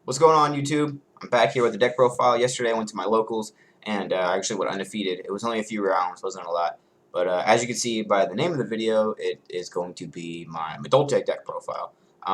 What's going on, YouTube? I'm back here with the deck profile. Yesterday I went to my locals and I actually went undefeated. It was only a few rounds, wasn't a lot. But as you can see by the name of the video, it is going to be my Madolche deck profile.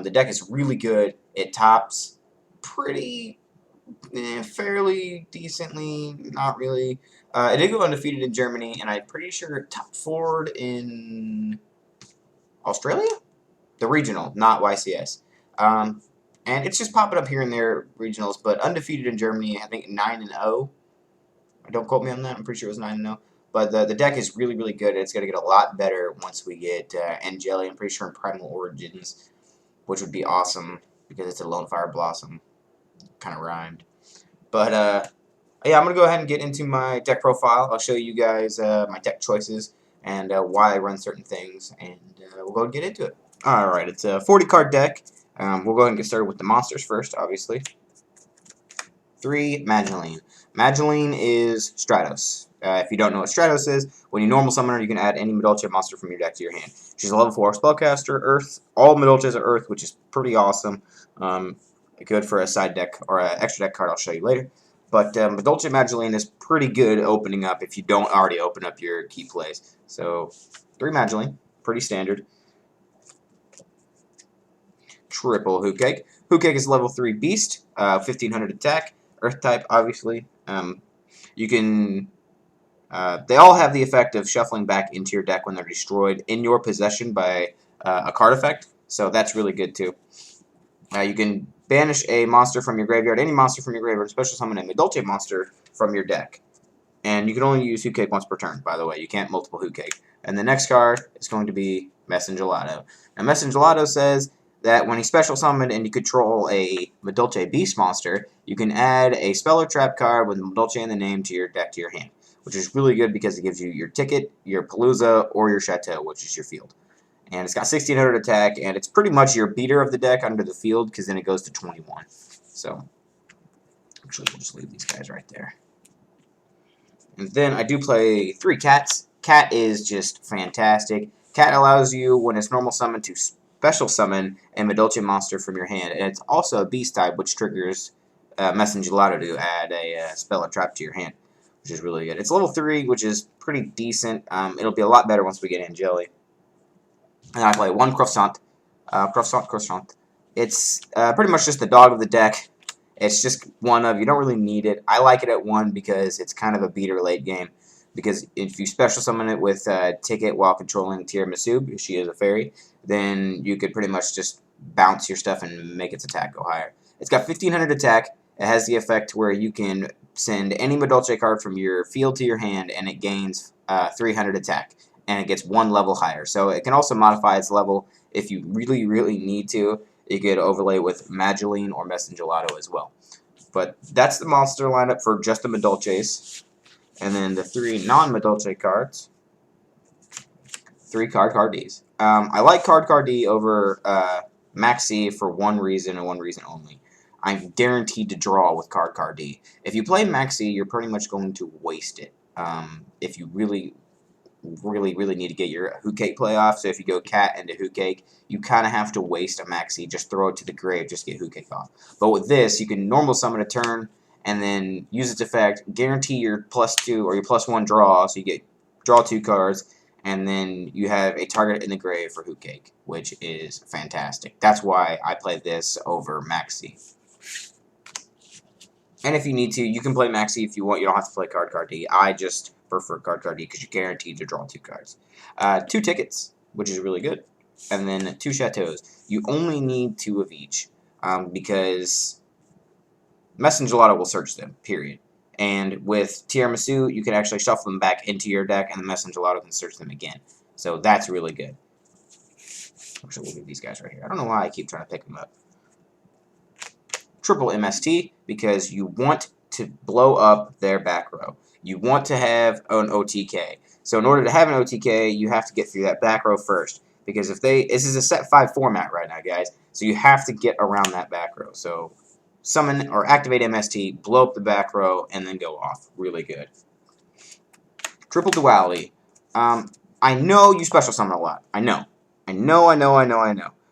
The deck is really good. It tops pretty fairly decently, not really. It did go undefeated in Germany, and I'm pretty sure it topped forward in Australia? The regional, not YCS. And it's just popping up here and there regionals, but undefeated in Germany, I think 9-0. Don't quote me on that. I'm pretty sure it was 9-0. But the deck is really, really good. It's going to get a lot better once we get Angeli. I'm pretty sure in Primal Origins, which would be awesome because it's a Lone Fire Blossom. Kind of rhymed. But yeah, I'm going to go ahead and get into my deck profile. I'll show you guys my deck choices and why I run certain things, and we'll go and get into it. Alright, it's a 40-card deck. We'll go ahead and get started with the monsters first, obviously. 3, Madolche. Madolche is Stratos. If you don't know what Stratos is, when you normal summon her, you can add any Madolche monster from your deck to your hand. She's a level 4 spellcaster, Earth. All Madolches are Earth, which is pretty awesome. Good for a side deck or an extra deck card I'll show you later. But Madolche Madolche is pretty good opening up if you don't already open up your key plays. So, 3 Madolche, pretty standard. Triple Hookake. Hookake is level 3 beast, 1500 attack, earth type, obviously. You can. They all have the effect of shuffling back into your deck when they're destroyed in your possession by a card effect, so that's really good too. You can banish a monster from your graveyard, any monster from your graveyard, special summon a Madolche monster from your deck. And you can only use Hookake once per turn, by the way. You can't multiple Hookake. And the next card is going to be Messengelato. Now, Messengelato says that when he's special summoned and you control a Madolche Beast monster, you can add a spell or trap card with Madolche in the name to your deck to your hand, which is really good because it gives you your ticket, your Palooza, or your Chateau, which is your field. And it's got 1600 attack, and it's pretty much your beater of the deck under the field because then it goes to 21. So, actually, we'll just leave these guys right there. And then I do play 3 cats. Cat is just fantastic. Cat allows you, when it's normal summon, to special summon a Madolche monster from your hand. And it's also a beast type, which triggers Messengelato to add a spell or trap to your hand, which is really good. It's level 3, which is pretty decent. It'll be a lot better once we get Angeli. And I play 1 Croissant. Croissant. It's pretty much just the dog of the deck. It's just one of, you don't really need it. I like it at 1 because it's kind of a beater late game. Because if you special summon it with Ticket while controlling Tiramisu, because she is a fairy, then you could pretty much just bounce your stuff and make its attack go higher. It's got 1500 attack. It has the effect where you can send any Madolche card from your field to your hand, and it gains 300 attack. And it gets 1 level higher. So it can also modify its level if you really, really need to. You could overlay with Madolche or Messengelato as well. But that's the monster lineup for just the Madolches. And then the 3 non-Madolche cards. 3 Card Ds. I like Card D over Maxi for one reason and one reason only. I'm guaranteed to draw with Card D. If you play Maxi, you're pretty much going to waste it. If you really need to get your Hookake play off. So if you go Cat into Hookake, you kind of have to waste a Maxi. Just throw it to the grave, just get Hookake off. But with this, you can normal summon a turn and then use its effect, guarantee your +2 or your +1 draw, so you draw 2 cards, and then you have a target in the grave for Hookake, which is fantastic. That's why I play this over Maxi. And if you need to, you can play Maxi if you want. You don't have to play Card D. I just prefer Card D because you're guaranteed to draw 2 cards. 2 tickets, which is really good. And then 2 chateaus. You only need 2 of each because Messengelato will search them, period. And with Tiramisu, you can actually shuffle them back into your deck, and the Messengelato can search them again. So that's really good. Actually, we'll leave these guys right here. I don't know why I keep trying to pick them up. Triple MST, because you want to blow up their back row. You want to have an OTK. So in order to have an OTK, you have to get through that back row first. Because if this is a set 5 format right now, guys, so you have to get around that back row. So summon or activate MST, blow up the back row, and then go off. Really good. Triple Duality. I know you special summon a lot. I know.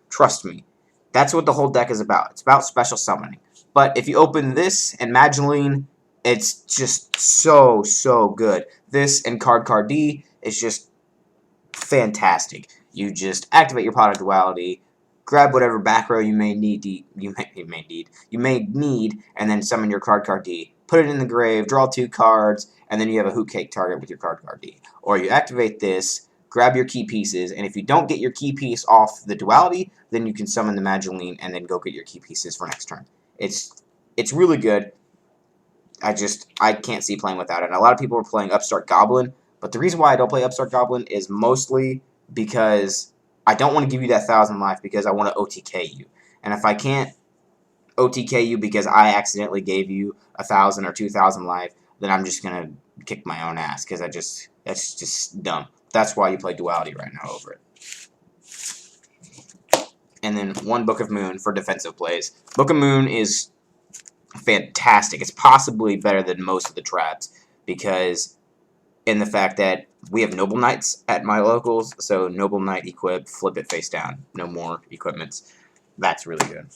Trust me. That's what the whole deck is about. It's about special summoning. But if you open this and Magellan, it's just so, so good. This and Card D is just fantastic. You just activate your Pot of Duality, grab whatever back row you may need, and then summon your Card D. Put it in the grave, draw 2 cards, and then you have a Hoot Cake target with your Card D. Or you activate this, grab your key pieces, and if you don't get your key piece off the Duality, then you can summon the Magellan and then go get your key pieces for next turn. It's really good. I can't see playing without it. And a lot of people are playing Upstart Goblin, but the reason why I don't play Upstart Goblin is mostly because I don't want to give you that 1,000 life because I want to OTK you. And if I can't OTK you because I accidentally gave you 1,000 or 2,000 life, then I'm just gonna kick my own ass because that's just dumb. That's why you play Duality right now over it. And then 1 Book of Moon for defensive plays. Book of Moon is fantastic. It's possibly better than most of the traps because in the fact that we have Noble Knights at my locals, so Noble Knight equip, flip it face down. No more equipments. That's really good.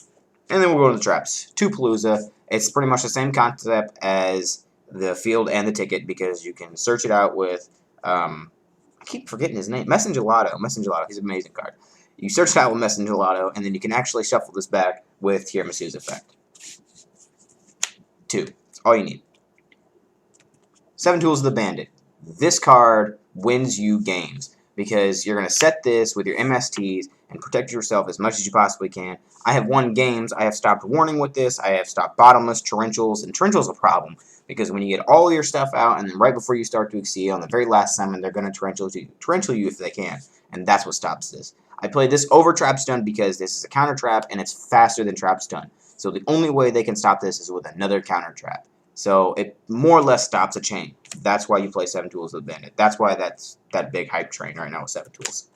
And then we'll go to the traps. Tupalooza. It's pretty much the same concept as the field and the ticket because you can search it out with, I keep forgetting his name, Messengelato. He's an amazing card. You search it out with Messengelato, and then you can actually shuffle this back with Tiramisu's effect. 2. That's all you need. 7 Tools of the Bandit. This card wins you games because you're going to set this with your MSTs and protect yourself as much as you possibly can. I have won games. I have stopped warning with this. I have stopped bottomless, torrentials, and torrential's a problem because when you get all your stuff out and then right before you start to exceed on the very last summon, they're going to torrential you if they can, and that's what stops this. I played this over Trap Stun because this is a counter trap and it's faster than Trap Stun. So the only way they can stop this is with another counter trap. So it more or less stops a chain. That's why you play 7 Tools of the Bandit. That's why that's that big hype train right now with 7 Tools.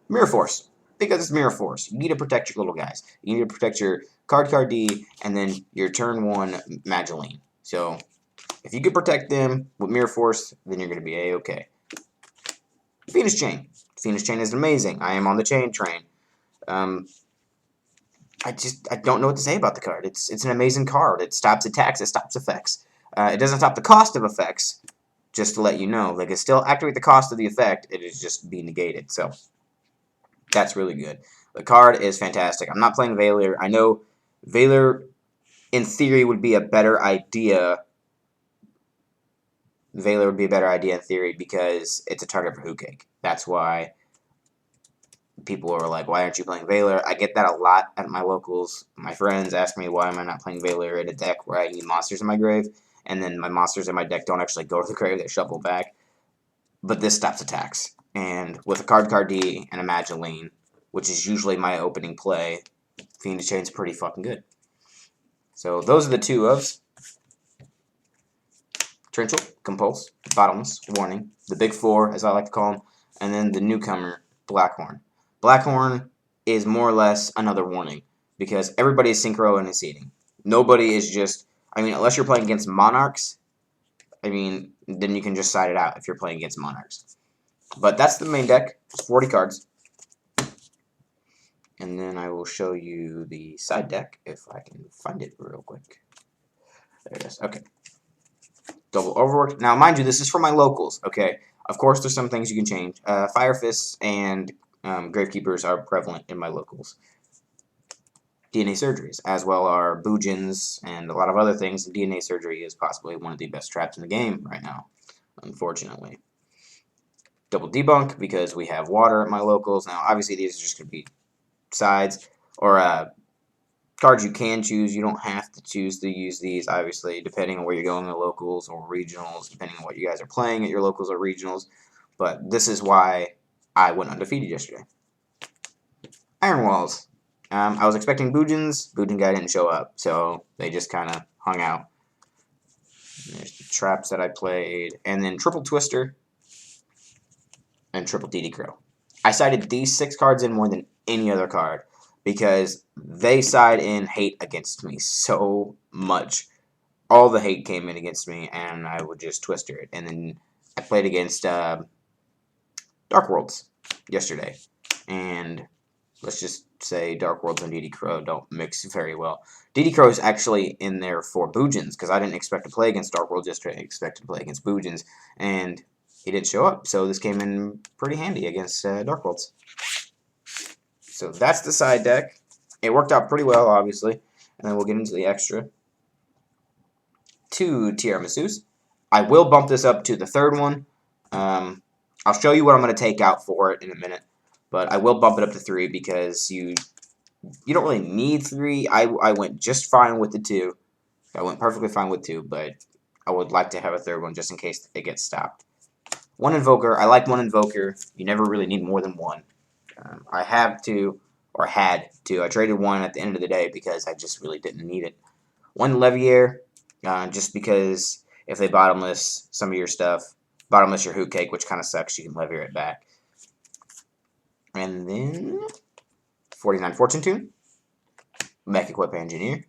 Mirror Force. Because it's Mirror Force. You need to protect your little guys. You need to protect your Card D and then your turn 1 Magellan. So if you can protect them with Mirror Force, then you're going to be A-okay. Phoenix Chain. Phoenix Chain is amazing. I am on the chain train. I don't know what to say about the card. It's an amazing card. It stops attacks. It stops effects. It doesn't stop the cost of effects, just to let you know. Like, it still activate the cost of the effect. It is just be negated. So, that's really good. The card is fantastic. I'm not playing Valor. I know Valor, in theory, would be a better idea. Valor would be a better idea in theory because it's a target for Hoot Cake. That's why people are like, why aren't you playing Valor? I get that a lot at my locals. My friends ask me, why am I not playing Valor in a deck where I need monsters in my grave? And then my monsters in my deck don't actually go to the grave, they shuffle back. But this stops attacks. And with a Card D and a Magellan, which is usually my opening play, Phoenix Chain's pretty fucking good. So those are the 2 ofs. Torrential, Compulse, Bottomless, Warning, the Big 4, as I like to call them, and then the newcomer, Blackhorn. Blackhorn is more or less another warning because everybody is synchro and is seeding. Nobody is just, unless you're playing against Monarchs, then you can just side it out if you're playing against Monarchs. But that's the main deck. It's 40 cards. And then I will show you the side deck if I can find it real quick. There it is. Okay. Double Overworked. Now, mind you, this is for my locals, okay? Of course, there's some things you can change. Fire Fists and Gravekeepers are prevalent in my locals. DNA surgeries, as well are Boojins and a lot of other things. DNA surgery is possibly one of the best traps in the game right now, unfortunately. Double Debunk, because we have water at my locals. Now, obviously, these are just going to be sides or cards you can choose. You don't have to choose to use these, obviously, depending on where you're going in the locals or regionals, depending on what you guys are playing at your locals or regionals. But this is why I went undefeated yesterday. Iron Walls. I was expecting Boojins. Boojin guy didn't show up, so they just kind of hung out. There's the traps that I played. And then Triple Twister and Triple DD Crow. I sided these 6 cards in more than any other card because they side in hate against me so much. All the hate came in against me, and I would just Twister it. And then I played against Dark Worlds yesterday, and let's just say Dark Worlds and DD Crow don't mix very well. DD Crow is actually in there for Boojins, because I didn't expect to play against Dark Worlds yesterday. I expected to play against Boojins, and he didn't show up, so this came in pretty handy against Dark Worlds. So that's the side deck. It worked out pretty well, obviously, and then we'll get into the extra. 2 Tiramisus. I will bump this up to the third one. I'll show you what I'm going to take out for it in a minute, but I will bump it up to 3 because you don't really need 3. I went just fine with the 2. I went perfectly fine with 2, but I would like to have a third one just in case it gets stopped. 1 Invoker. I like 1 Invoker. You never really need more than 1. I have to, or had to. I traded 1 at the end of the day because I just really didn't need it. 1 Levier, just because if they bottomless some of your stuff, bottomless your Hoot Cake, which kind of sucks, you can Levier it back. And then 49 Fortune Tune, Mech Equip Engineer,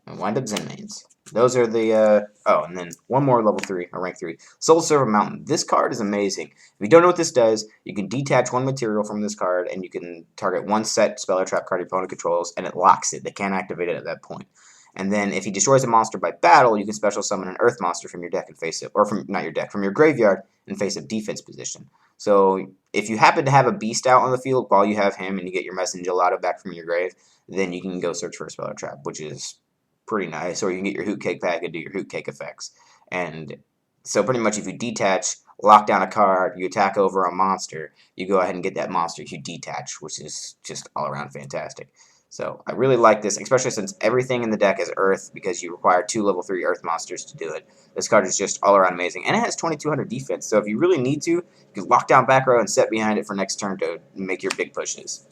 and Wind Up Zen Mains. Those are the, oh, and then 1 more level 3, or rank 3. Soul Server Mountain. This card is amazing. If you don't know what this does, you can detach 1 material from this card, and you can target 1 set spell or trap card your opponent controls, and it locks it. They can't activate it at that point. And then if he destroys a monster by battle, you can special summon an earth monster from your deck and face it, or from, not your deck, from your graveyard and face up defense position. So if you happen to have a beast out on the field while you have him and you get your Messenger Gelato back from your grave, then you can go search for a spell or trap, which is pretty nice. Or you can get your Hoot Cake back and do your Hoot Cake effects. And so pretty much if you detach, lock down a card, you attack over a monster, you go ahead and get that monster, you detach, which is just all around fantastic. So I really like this, especially since everything in the deck is Earth, because you require 2 level 3 Earth monsters to do it. This card is just all around amazing, and it has 2200 defense. So if you really need to, you can lock down back row and set behind it for next turn to make your big pushes.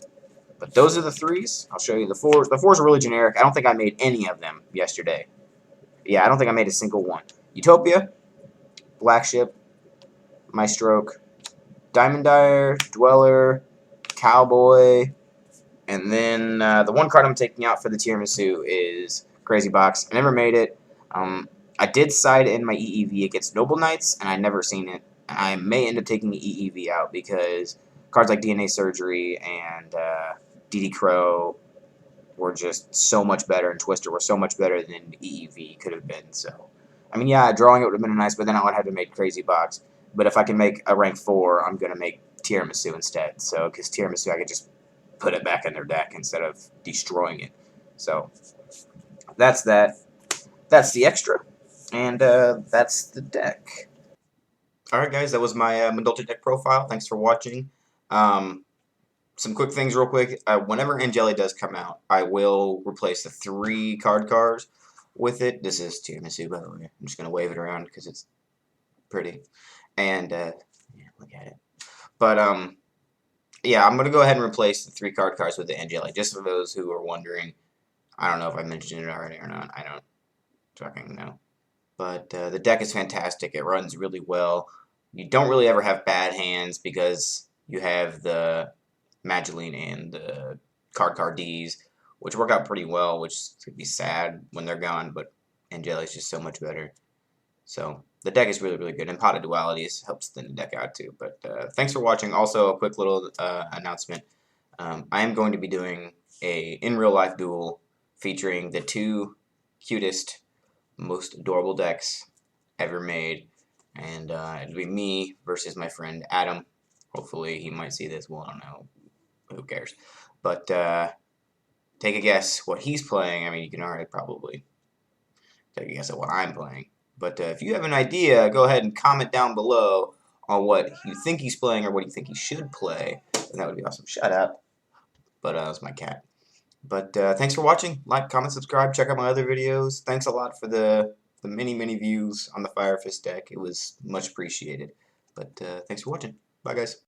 But those are the 3s. I'll show you the 4s. The 4s are really generic. I don't think I made any of them yesterday. Yeah, I don't think I made a single one. Utopia, Black Ship, Maestroke, Diamond Dyer, Dweller, Cowboy. And then the 1 card I'm taking out for the Tiramisu is Crazy Box. I never made it. I did side in my EEV against Noble Knights, and I'd never seen it. I may end up taking the EEV out because cards like DNA Surgery and DD Crow were just so much better, and Twister were so much better than EEV could have been. So, I mean, yeah, drawing it would have been nice, but then I would have to make Crazy Box. But if I can make a rank 4, I'm going to make Tiramisu instead. So, because Tiramisu, I could just put it back in their deck instead of destroying it. So that's that. That's the extra, and that's the deck. Alright guys, that was my Madolche deck profile. Thanks for watching. Some quick things real quick. Whenever Angeli does come out, I will replace the 3 cars with it. This is Tiramisu, by the way. I'm just going to wave it around because it's pretty. And, yeah, look at it. But, yeah, I'm going to go ahead and replace the 3 cars with the Angeli, just for those who are wondering. I don't know if I mentioned it already or not. I don't fucking know. But the deck is fantastic. It runs really well. You don't really ever have bad hands because you have the Mageline and the card Ds, which work out pretty well, which could be sad when they're gone, but Angeli is just so much better. So the deck is really, really good, and Pot of Dualities helps thin the deck out too. But thanks for watching. Also, a quick little announcement. I am going to be doing a in real life duel featuring the 2 cutest, most adorable decks ever made, and it'll be me versus my friend Adam. Hopefully he might see this. Well, I don't know. Who cares? But take a guess what he's playing. I mean, you can already probably take a guess at what I'm playing. But if you have an idea, go ahead and comment down below on what you think he's playing or what you think he should play. And that would be awesome. Shut up. But that's my cat. But thanks for watching. Like, comment, subscribe. Check out my other videos. Thanks a lot for the many, many views on the Fire Fist deck. It was much appreciated. But thanks for watching. Bye, guys.